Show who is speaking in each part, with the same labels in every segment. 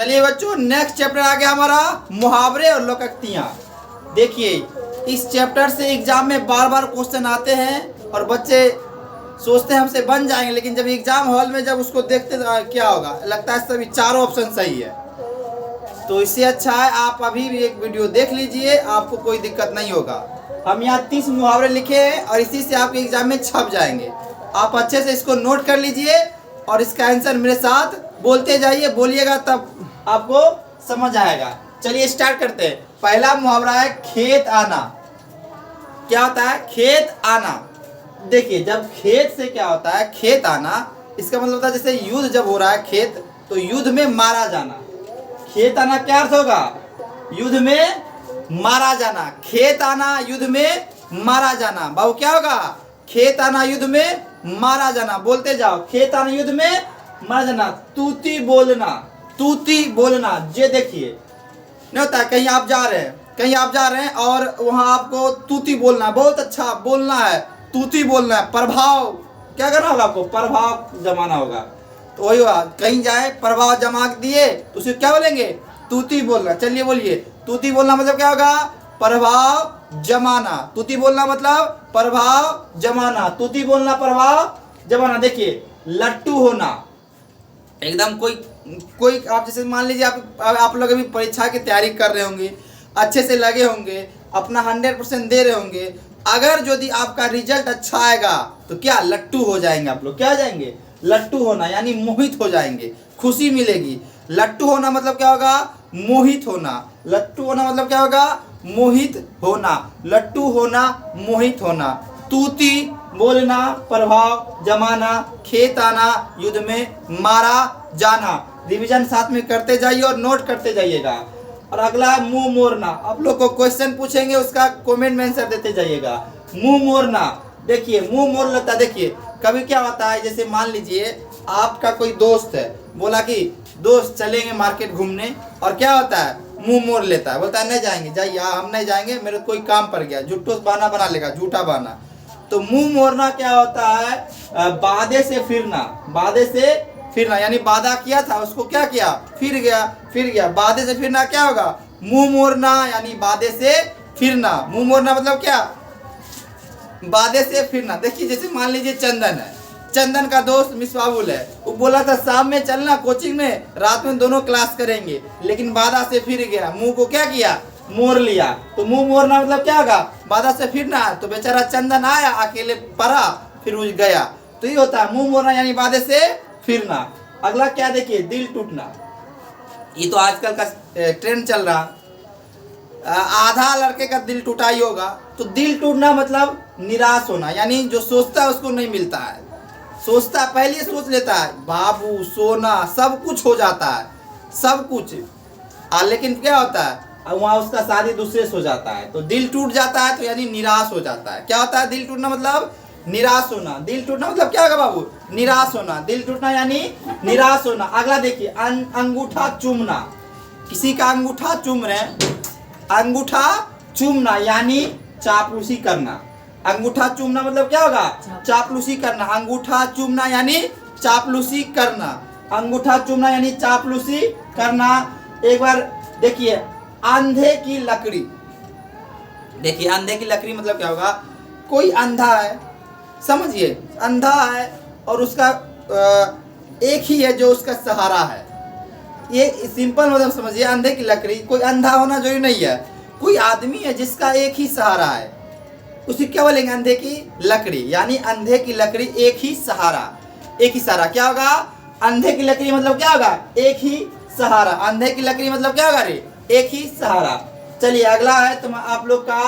Speaker 1: चलिए बच्चों, next chapter आ गया हमारा मुहावरे और लोकोक्तियाँ। देखिए, इस चैप्टर से एग्जाम में बार बार क्वेश्चन आते हैं और बच्चे सोचते हैं हमसे बन जाएंगे, लेकिन जब एग्जाम हॉल में जब उसको देखते तो क्या होगा, लगता है सभी चारों ऑप्शन सही है। तो इससे अच्छा है आप अभी भी एक वीडियो देख लीजिए, आपको कोई दिक्कत नहीं होगा। हम यहाँ 30 मुहावरे लिखे हैं और इसी से आपके एग्जाम में छप जाएंगे। आप अच्छे से इसको नोट कर लीजिए और इसका आंसर मेरे साथ बोलते जाइए, बोलिएगा तब आपको समझ आएगा। चलिए स्टार्ट करते हैं। पहला मुहावरा है खेत आना। क्या होता है खेत आना? देखिए, जब खेत से क्या होता है खेत आना, इसका मतलब होता है जैसे युद्ध जब हो रहा है खेत, तो युद्ध में मारा जाना। खेत आना क्या अर्थ होगा? युद्ध में मारा जाना। खेत आना युद्ध में मारा जाना। बाबू क्या होगा? खेत आना युद्ध में मारा जाना। बोलते जाओ, खेत आना युद्ध में मारा जाना। तूती बोलना, तूती बोलना। ये देखिए, नहीं होता है कहीं आप जा रहे हैं और वहां आपको तूती बोलना है, बहुत अच्छा बोलना है, तूती बोलना है। प्रभाव क्या करना होगा आपको? प्रभाव जमाना होगा। तो वही हुआ, कहीं जाए प्रभाव जमा दिए तो उसे क्या बोलेंगे? तूती बोलना। चलिए बोलिए, तूती बोलना मतलब क्या होगा? प्रभाव जमाना। तूती बोलना मतलब प्रभाव जमाना। तूती बोलना प्रभाव जमाना। देखिए, लट्टू होना, एकदम कोई आप जैसे मान लीजिए आप लोग अभी परीक्षा की तैयारी कर रहे होंगे, अच्छे से लगे होंगे, अपना 100% दे रहे होंगे। अगर यदि आपका रिजल्ट अच्छा आएगा तो क्या लट्टू हो जाएंगे आप लोग? क्या हो जाएंगे? लट्टू होना, यानी मोहित हो जाएंगे, खुशी मिलेगी। लट्टू होना मतलब क्या होगा? मोहित होना। लट्टू होना मतलब क्या होगा? मोहित होना। लट्टू होना, मोहित होना। तूती बोलना, प्रभाव जमाना। खेत आना, युद्ध में मारा जाना। रिवीजन साथ में करते जाइए और नोट करते जाइएगा। और अगला है मुंह मोड़ना। आप लोग को क्वेश्चन पूछेंगे, उसका कमेंट में आंसर देते जाइएगा। मुंह मोड़ना, देखिए मुंह मोड़ लेता। देखिए कभी क्या होता है, जैसे मान लीजिए आपका कोई दोस्त है, बोला कि दोस्त चलेंगे मार्केट घूमने, और क्या होता है मुंह मोड़ लेता है, बोलता है नहीं जाएंगे, जाइए हम नहीं जाएंगे, मेरे कोई काम पड़ गया। झूठो बहाना बना लेगा, झूठा बहाना। तो मुंह मोड़ना क्या होता है? वादे से फिरना। वादे से फिरना, यानी वादा किया था उसको क्या किया? फिर गया। वादे से फिरना क्या होगा? मुंह मोड़ना, यानी वादे से फिरना। मुंह मोड़ना मतलब क्या? वादे से फिरना। देखिए, जैसे मान लीजिए चंदन है, चंदन का दोस्त मिसबाबुल है, वो बोला था शाम में चलना कोचिंग में, रात में दोनों क्लास करेंगे, लेकिन वादा से फिर गया, मुंह को क्या किया? मोड़ लिया। तो मुंह मोड़ना मतलब क्या होगा? वादा से फिरना। तो बेचारा चंदन आया, अकेले पड़ा, फिर उठ गया। तो ये होता है मुंह मोड़ना, यानी वादे से फिरना। अगला क्या देखिए, दिल टूटना। ये तो आजकल का ट्रेंड चल रहा, आधा लड़के का दिल टूटा ही होगा। तो दिल टूटना मतलब निराश होना, यानी जो सोचता है उसको नहीं मिलता है। सोचता पहले सोच लेता है, बाबू सोना सब कुछ हो जाता है, सब कुछ, लेकिन क्या होता है वहाँ उसका शादी दूसरे से हो जाता है, तो दिल टूट जाता है, तो यानी निराश हो जाता है। क्या होता है दिल टूटना? मतलब निराश होना। दिल टूटना मतलब क्या होगा बाबू? निराश होना। दिल टूटना यानी निराश होना। अगला देखिए, अंगूठा चूमना। किसी का अंगूठा चूम रहे हैं, अंगूठा चूमना यानी चापलूसी करना। अंगूठा चूमना मतलब क्या होगा? चापलूसी करना। अंगूठा चूमना यानी चापलूसी करना। अंगूठा चूमना यानी चापलूसी करना। एक बार देखिए, अंधे की लकड़ी। देखिए, अंधे की लकड़ी मतलब क्या होगा? कोई अंधा है, समझिए अंधा है, और उसका एक ही है जो उसका सहारा है। ये सिंपल मतलब समझिए, अंधे की लकड़ी, कोई अंधा होना जरूरी नहीं है, कोई आदमी है जिसका एक ही सहारा है, उसे क्या बोलेंगे? अंधे की लकड़ी। यानी अंधे की लकड़ी, एक ही सहारा। एक ही सहारा क्या होगा? अंधे की लकड़ी मतलब क्या होगा? एक ही सहारा। अंधे की लकड़ी मतलब क्या होगा रे? एक ही सहारा। चलिए अगला है तुम आप लोग का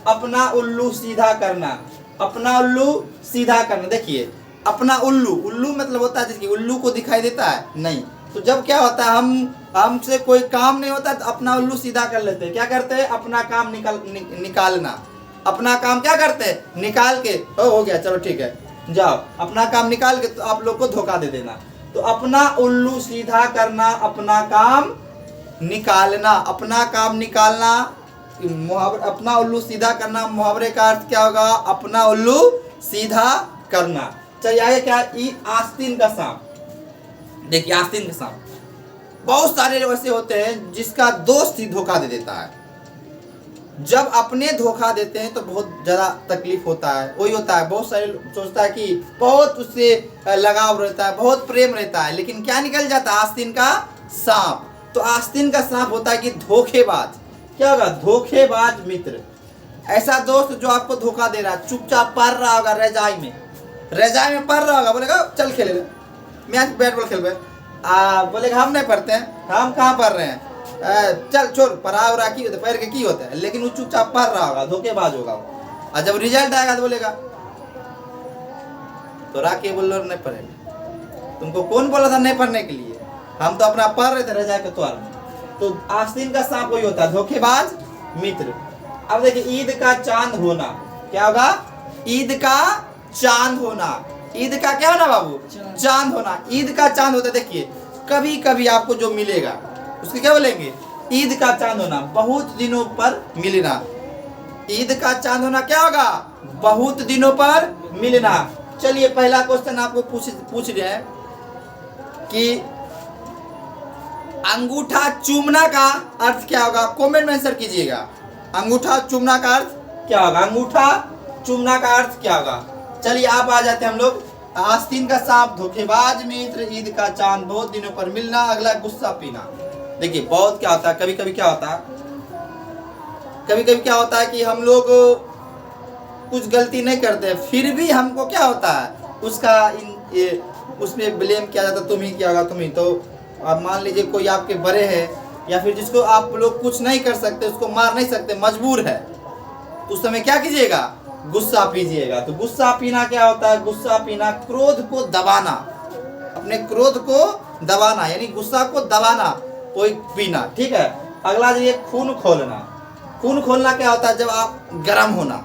Speaker 1: अपना उल्लू सीधा करना। अपना उल्लू सीधा करना। देखिए, अपना उल्लू, उल्लू मतलब होता है जिसकी उल्लू को दिखाई देता है नहीं, तो जब क्या होता है हमसे कोई काम नहीं होता तो अपना उल्लू सीधा कर लेते हैं। क्या करते हैं? अपना काम निकालना। अपना काम क्या करते हैं? निकाल के हो गया, चलो ठीक है जाओ, अपना काम निकाल के तो आप लोग को धोखा दे देना। तो अपना उल्लू सीधा करना, अपना काम निकालना। अपना काम निकालना, अपना उल्लू सीधा करना, मुहावरे का अर्थ क्या होगा? अपना उल्लू सीधा करना। चलिए आगे क्या? आस्तीन का सांप। देखिए, आस्तीन का सांप, बहुत सारे ऐसे होते हैं जिसका दोस्त ही धोखा दे देता है। जब अपने धोखा देते हैं तो बहुत ज़्यादा तकलीफ होता है। वही होता है, बहुत सारे सोचता है कि बहुत उससे लगाव रहता है, बहुत प्रेम रहता है, लेकिन क्या निकल जाता है? आस्तीन का सांप। तो आस्तीन का सांप होता है कि धोखेबाज। क्या होगा? धोखेबाज मित्र। ऐसा दोस्त जो आपको धोखा दे रहा है, चुपचाप पढ़ रहा होगा रजाई में पढ़ रहा होगा, बोलेगा चल खेले मैच बैट बॉल खेल। बोलेगा हम नहीं पढ़ते हैं, हम कहाँ पढ़ रहे हैं, चल छोड़ पढ़ा उड़ा की पैर के की होता है, लेकिन वो चुपचाप पढ़ रहा होगा, धोखेबाज होगा वो। और जब रिजल्ट आएगा तो बोलेगा तो राके बोल लो नहीं पढ़ेगा, तुमको कौन बोला था नहीं पढ़ने के लिए, हम तो अपना पढ़ रहे थे रजा के त्योहार में। तो आस्तीन का सांप वही होता है, धोखेबाज मित्र। अब देखिए ईद का चांद होना, क्या होगा? ईद का चांद होना। ईद का क्या होना बाबू? चांद होना। ईद का चांद होता है। देखिए कभी कभी आपको जो मिलेगा उसके क्या बोलेंगे? ईद का चांद होना, बहुत दिनों पर मिलना। ईद का चांद होना क्या होगा? बहुत दिनों पर मिलना। चलिए पहला क्वेश्चन आपको पूछ रहे हैं कि अंगूठा चूमना का अर्थ क्या होगा? कमेंट में आंसर कीजिएगा। अंगूठा चूमना का अर्थ क्या होगा? अंगूठा चूमना का अर्थ क्या होगा? चलिए आप आ जाते हैं हम लोग। आस्तीन का सांप, धोखेबाज मित्र, ईद का चांद, बहुत दिनों पर मिलना, अगला गुस्सा पीना। देखिए बहुत क्या होता है, कभी कभी क्या होता है कि हम लोग कुछ गलती नहीं करते, फिर भी हमको क्या होता है उसका उसमें ब्लेम किया जाता, तुम ही किया होगा, तुम ही। तो अब मान लीजिए कोई आपके बड़े हैं या फिर जिसको आप लोग कुछ नहीं कर सकते, उसको मार नहीं सकते, मजबूर है, तो उस समय क्या कीजिएगा? गुस्सा पीजिएगा। तो गुस्सा पीना क्या होता है? गुस्सा पीना क्रोध को दबाना, अपने क्रोध को दबाना, यानी गुस्सा को दबाना, कोई पीना। ठीक है। अगला जो ये खून खोलना। खून खोलना क्या होता है? जब आप गर्म होना।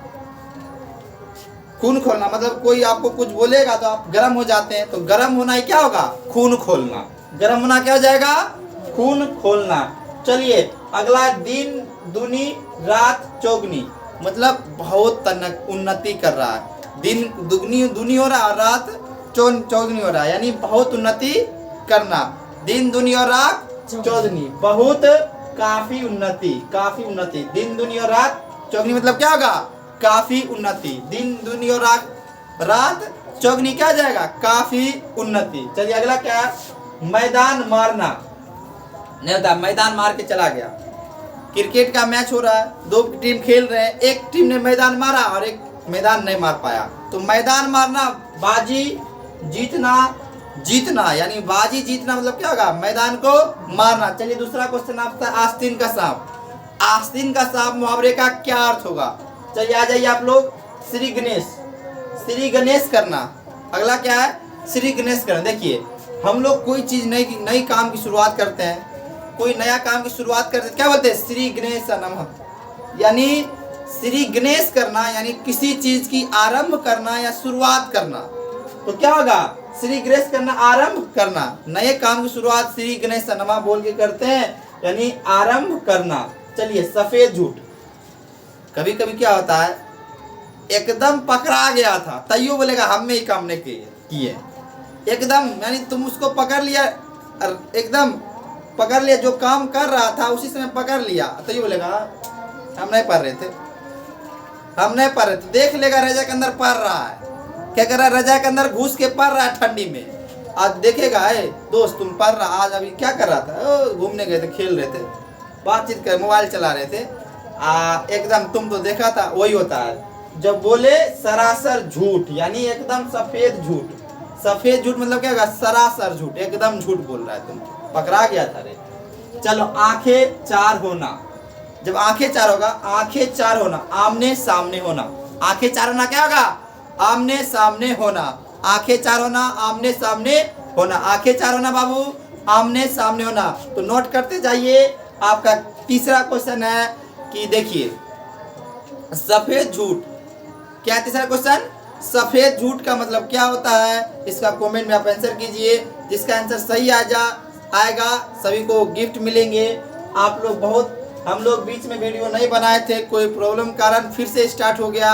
Speaker 1: खून खोलना मतलब कोई आपको कुछ बोलेगा तो आप गर्म हो जाते हैं, तो गर्म होना ही क्या होगा? खून खोलना। गर्म होना क्या हो जाएगा? खून खोलना। चलिए अगला दिन दुनी रात चौगनी, मतलब बहुत उन्नति कर रहा है। दिन दुनी हो रहा है, रात चौगनी हो रहा है, यानी बहुत उन्नति करना। दिन दुनी और रात चौगनी, बहुत काफी उन्नति। दिन दुनी और रात चौगनी मतलब क्या होगा? काफी उन्नति। दिन दुनी और रात चौगनी क्या जाएगा? काफी उन्नति। चलिए अगला क्या है? मैदान मारना। नहीं होता, मैदान मार के चला गया। क्रिकेट का मैच हो रहा है, दो टीम खेल रहे हैं, एक टीम ने मैदान मारा और एक मैदान नहीं मार पाया, तो मैदान मारना, बाजी जीतना, यानी बाजी जीतना मतलब क्या होगा? मैदान को मारना। चलिए दूसरा क्वेश्चन आपका, आस्तीन का सांप। आस्तीन का सांप मुहावरे का क्या अर्थ होगा? चलिए आ जाइए आप लोग। श्री गणेश करना। अगला क्या है? श्री गणेश करना। देखिए हम लोग कोई चीज नई काम की शुरुआत करते हैं, कोई नया काम की शुरुआत करते हैं, क्या बोलते हैं? श्री गणेश नमः, यानी श्री गणेश करना, यानी किसी चीज की आरंभ करना या शुरुआत करना। तो क्या होगा? श्री गणेश करना, आरंभ करना। नए काम की शुरुआत श्री गणेश नमः बोल के करते हैं, यानी आरंभ करना। चलिए सफेद झूठ। कभी कभी क्या होता है, एकदम पकड़ा गया था तैयो बोलेगा हम ही काम नहीं किए, एकदम, यानी तुम उसको पकड़ लिया, एकदम पकड़ लिया, जो काम कर रहा था उसी समय पकड़ लिया, तो ये बोलेगा हम नहीं पढ़ रहे थे, देख लेगा रजा के अंदर पढ़ रहा है, क्या कर रहा है? रजा के अंदर घुस के पढ़ रहा है ठंडी में। आज देखेगा दोस्त तुम पढ़ रहा, आज अभी क्या कर रहा था? घूमने गए थे, खेल रहे थे, बातचीत कर, मोबाइल चला रहे थे, एकदम तुम तो देखा था। वही होता है जब बोले सरासर झूठ, यानी एकदम सफेद झूठ। सफेद झूठ मतलब क्या होगा? सरासर झूठ, एकदम झूठ बोल रहा है, तुम पकड़ा गया था रे। चलो आंखें चार होना। जब आंखें चार होगा, आंखें चार होना, आमने सामने होना। आंखें चार होना क्या होगा? आमने सामने होना। आंखें चार होना, आमने सामने होना। आंखें चार होना बाबू, आमने सामने होना। तो नोट करते जाइए। आपका तीसरा क्वेश्चन है कि देखिए सफेद झूठ, क्या है तीसरा क्वेश्चन? सफेद झूठ का मतलब क्या होता है? इसका कमेंट में आप आंसर कीजिए। जिसका आंसर सही आएगा सभी को गिफ्ट मिलेंगे। आप लोग हम लोग बीच में वीडियो नहीं बनाए थे, कोई प्रॉब्लम कारण फिर से स्टार्ट हो गया।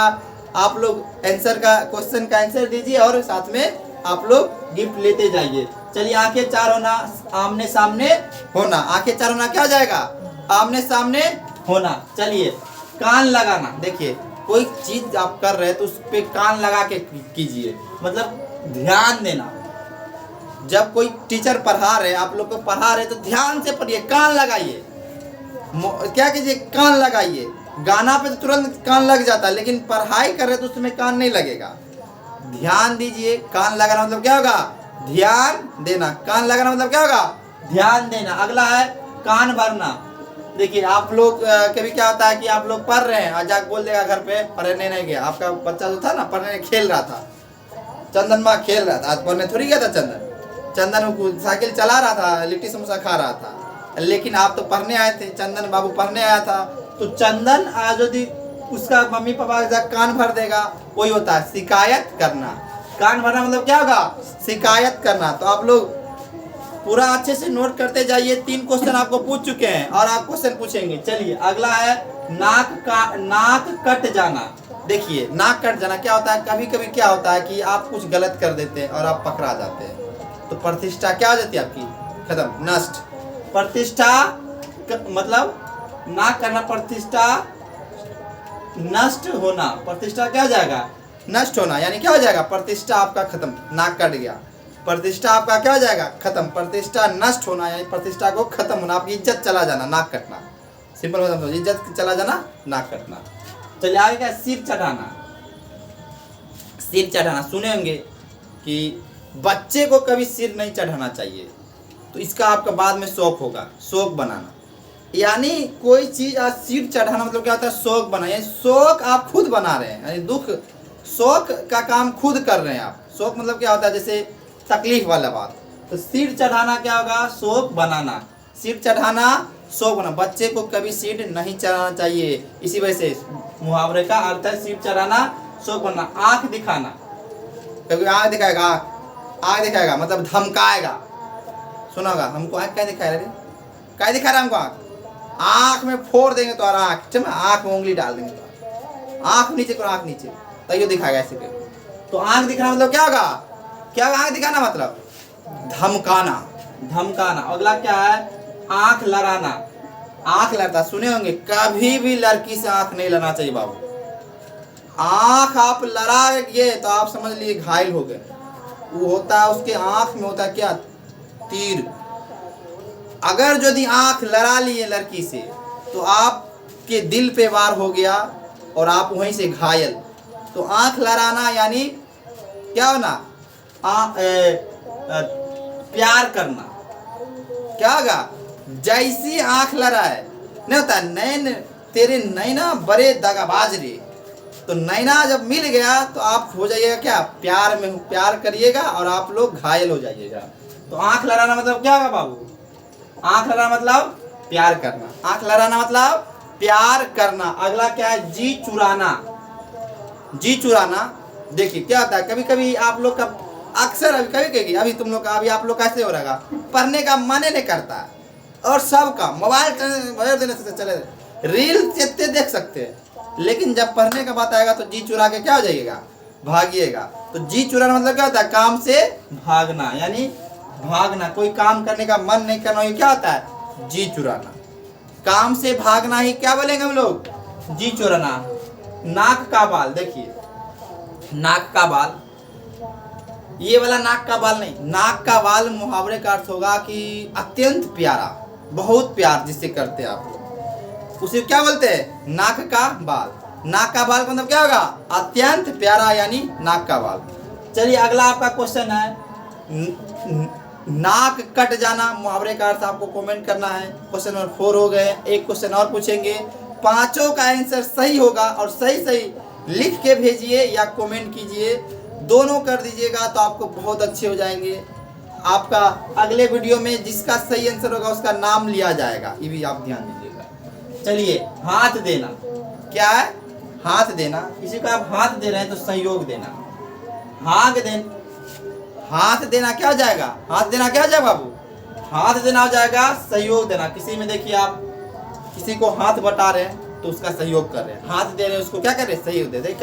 Speaker 1: आप लोग क्वेश्चन का आंसर दीजिए और साथ में आप लोग गिफ्ट लेते जाइए। चलिए आंखें चार होना, आमने सामने होना। आंखें चार होना क्या हो जाएगा? आमने सामने होना। चलिए कान लगाना, देखिए कोई चीज आप कर रहे हैं तो उस पे कान लगा के कीजिए, मतलब ध्यान देना। जब कोई टीचर पढ़ा रहे, आप लोग को पढ़ा रहे तो ध्यान से पढ़िए, कान लगाइए। क्या कीजिए? कान लगाइए। गाना पे तो तुरंत कान लग जाता है, लेकिन पढ़ाई कर रहे तो उसमें कान नहीं लगेगा। ध्यान दीजिए। कान लगाना मतलब क्या होगा? ध्यान देना। कान लगाना मतलब क्या होगा? ध्यान देना। अगला है कान भरना। देखिए आप लोग कभी क्या होता है कि आप लोग पढ़ रहे हैं और जाके बोल देगा घर पे पढ़ने नहीं गया। आपका बच्चा जो था ना, पढ़ने खेल रहा था, चंदन माँ खेल रहा था, आज पढ़ने थोड़ी गया था चंदन। चंदन साइकिल चला रहा था, लिट्टी समोसा खा रहा था, लेकिन आप तो पढ़ने आए थे। चंदन बाबू पढ़ने आया था, तो चंदन आज यदि उसका मम्मी पापा जाकर कान भर देगा, वही होता है शिकायत करना। कान भरना मतलब क्या होगा? शिकायत करना। तो आप लोग पूरा अच्छे से नोट करते जाइए। 3 क्वेश्चन आपको पूछ चुके हैं और आप क्वेश्चन पूछेंगे। चलिए अगला है नाक कट जाना। देखिए नाक कट जाना क्या होता है? कभी कभी क्या होता है कि आप कुछ गलत कर देते हैं और आप पकड़ा जाते हैं, तो प्रतिष्ठा क्या हो जाती है आपकी? खत्म, नष्ट। प्रतिष्ठा मतलब नाक करना, प्रतिष्ठा नष्ट होना। प्रतिष्ठा क्या हो जाएगा? नष्ट होना। यानी क्या हो जाएगा? प्रतिष्ठा आपका खत्म। नाक कट गया, प्रतिष्ठा आपका क्या हो जाएगा? खत्म। प्रतिष्ठा नष्ट होना यानी प्रतिष्ठा को खत्म होना, आपकी इज्जत चला जाना, नाक कटना। सिंपल मतलब इज्जत चला जाना, नाक कटना। चलिए आगे क्या? सिर चढ़ाना। सिर चढ़ाना सुने होंगे कि बच्चे को कभी सिर नहीं चढ़ाना चाहिए, तो इसका आपका बाद में शौक होगा, शौक बनाना। यानी कोई चीज आज सिर चढ़ाना मतलब क्या होता है? शौक बना, यानी शौक आप खुद बना रहे हैं, यानी दुख शौक का काम खुद कर रहे हैं आप। शौक मतलब क्या होता है? जैसे तकलीफ वाला बात। तो सिर चढ़ाना क्या होगा? शौक बनाना। सिर चढ़ाना शौक बना। बच्चे को कभी सिर नहीं चढ़ाना चाहिए। इसी वजह से मुहावरे का अर्थ है सिर चढ़ाना, शौक बनना। आंख दिखाना, कभी आंख दिखाएगा, आंख दिखाएगा मतलब धमकाएगा। सुना होगा, हमको आंख क्या दिखाएगा? क्या दिखा रहा है हमको? आंख में फोड़ देंगे तो आंख, आंख में उंगली डाल देंगे तो आंख नीचे करो, आंख नीचे, तैयो दिखाएगा ऐसे के। तो आंख दिखाना मतलब क्या होगा? क्या आंख दिखाना मतलब? धमकाना, धमकाना। अगला क्या है? आंख लड़ाना। आंख लड़ता सुने होंगे, कभी भी लड़की से आंख नहीं लड़ना चाहिए बाबू। आंख आप लड़ाएंगे तो आप समझ लीजिए घायल हो गए। वो होता है उसके आंख में होता है क्या? तीर। अगर यदि आंख लड़ा लिए लड़की से तो आपके दिल पे वार हो गया और आप वहीं से घायल। तो आंख लड़ाना यानी क्या होना? प्यार करना। क्या होगा? जैसी आंख लड़ाए नहीं होता, नैन तेरे नैना बड़े दगाबाज रे, तो नैना जब मिल गया तो आप हो जाइएगा क्या? प्यार में प्यार करिएगा और आप लोग घायल हो जाइएगा। तो आंख लड़ाना मतलब क्या होगा बाबू? आंख लड़ाना मतलब प्यार करना। आंख लड़ाना मतलब प्यार करना। अगला क्या है? जी चुराना। जी चुराना देखिए क्या होता है, कभी कभी आप लोग का अक्सर अभी तुम लोग का अभी आप लोग कैसे हो रहेगा, पढ़ने का मन नहीं करता और सबका मोबाइल देने से चले रील जितने देख सकते हैं, लेकिन जब पढ़ने का बात आएगा तो जी चुरा के क्या हो जाइएगा? भागिएगा। तो जी चुराना मतलब क्या होता है? काम से भागना, यानी भागना। कोई काम करने का मन नहीं करना, ये क्या होता है? जी चुराना। काम से भागना ही क्या बोलेंगे हम लोग? जी चुराना। नाक का बाल, देखिए नाक का बाल, ये वाला नाक का बाल नहीं, नाक का बाल मुहावरे का अर्थ होगा कि अत्यंत प्यारा, बहुत प्यार जिससे करते हैं आप लोग, उसे क्या बोलते हैं? नाक का बाल। नाक का बाल मतलब क्या होगा? अत्यंत प्यारा, यानी नाक का बाल। चलिए अगला आपका क्वेश्चन है नाक कट जाना। मुहावरे का अर्थ आपको कमेंट करना है। क्वेश्चन नंबर 4 हो गए, एक क्वेश्चन और पूछेंगे, पांचों का आंसर सही होगा और सही सही लिख के भेजिए या कमेंट कीजिए, दोनों कर दीजिएगा तो आपको बहुत अच्छे हो जाएंगे। आपका अगले वीडियो में जिसका सही आंसर होगा उसका नाम लिया जाएगा, ये भी आप ध्यान दीजिएगा। चलिए हाथ देना, क्या है? हाथ देना। किसी को आप हाथ दे रहे हैं तो सहयोग देना। हाथ देना क्या हो जाएगा? हाथ देना क्या हो जाएगा बाबू? हाथ देना हो जाएगा सहयोग देना। किसी में देखिए आप किसी को हाथ बटा रहे हैं तो उसका सहयोग कर रहे हैं, हाथ दे रहे हैं उसको क्या कर रहे हैं? सहयोग दे रहे हैं।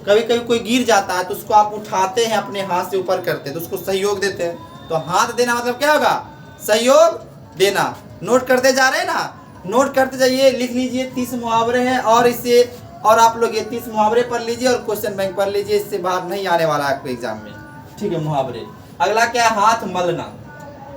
Speaker 1: कभी कभी कोई गिर जाता है तो उसको आप उठाते हैं, अपने हाथ से ऊपर करते हैं तो उसको सहयोग देते हैं। तो हाथ देना मतलब क्या होगा, सहयोग देना। नोट करते जा रहे हैं ना, नोट करते जाइए, लिख लीजिए 30 मुहावरे हैं और इससे और आप लोग ये 30 मुहावरे पढ़ लीजिए और क्वेश्चन बैंक पढ़ लीजिए, इससे बाहर नहीं आने वाला है आपको एग्जाम में, ठीक है। मुहावरे। अगला क्या है, हाथ मलना।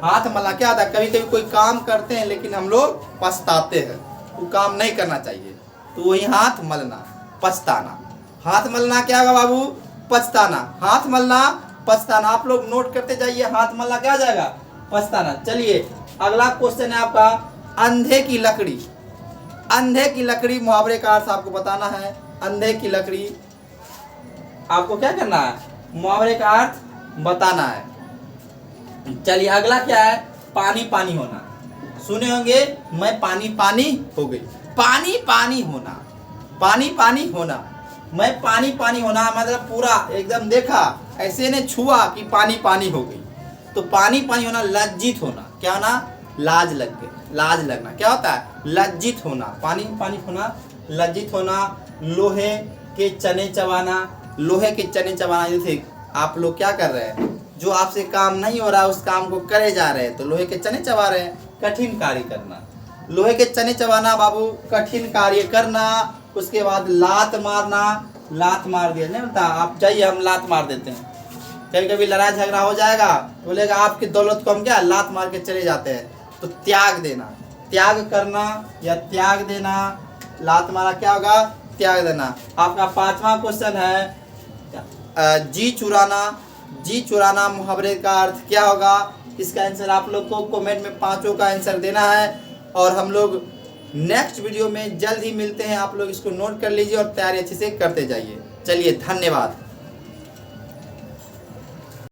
Speaker 1: हाथ मलना क्या होता है, कभी कभी कोई काम करते हैं लेकिन हम लोग पछताते हैं, वो काम नहीं करना चाहिए, तो वही हाथ मलना, पछताना। हाथ मलना क्या होगा बाबू, पछताना। हाथ मलना पछताना, आप लोग नोट करते जाइए, हाथ मलना क्या हो जाएगा, पछताना। चलिए अगला क्वेश्चन है आपका, अंधे की लकड़ी। अंधे की लकड़ी मुहावरे का अर्थ आपको बताना है। अंधे की लकड़ी आपको क्या करना है, मुहावरे का अर्थ बताना है। चलिए अगला क्या है, पानी पानी होना। सुने होंगे, मैं पानी पानी हो गई। पानी पानी होना, पानी पानी होना, मैं पानी पानी होना मतलब पूरा एकदम देखा, ऐसे ने छुआ कि पानी पानी हो गई। तो पानी पानी होना, लज्जित होना, क्या होना, लाज लग गई, लाज लगना, क्या होता है, लज्जित होना। पानी पानी होना, लज्जित होना। लोहे के चने चबाना। लोहे के चने चबाना, जैसे आप लोग क्या कर रहे हैं, जो आपसे काम नहीं हो रहा उस काम को करे जा रहे हैं, तो लोहे के चने चबा रहे हैं, कठिन कार्य करना। लोहे के चने चबाना बाबू, कठिन कार्य करना। उसके बाद लात मारना, लात मार दिया, नहीं बता, आप जाइए हम लात मार देते हैं। कभी कभी लड़ाई झगड़ा हो जाएगा, बोलेगा आपकी दौलत को हम क्या लात मार के चले जाते हैं। तो त्याग देना, त्याग करना या त्याग देना, लात मारा क्या होगा, त्याग देना। आपका 5वां क्वेश्चन है, जी चुराना। जी चुराना मुहावरे का अर्थ क्या होगा, इसका आंसर आप लोग को कमेंट में 5 का आंसर देना है। और हम लोग नेक्स्ट वीडियो में जल्द ही मिलते हैं, आप लोग इसको नोट कर लीजिए और तैयारी अच्छे से करते जाइए। चलिए धन्यवाद।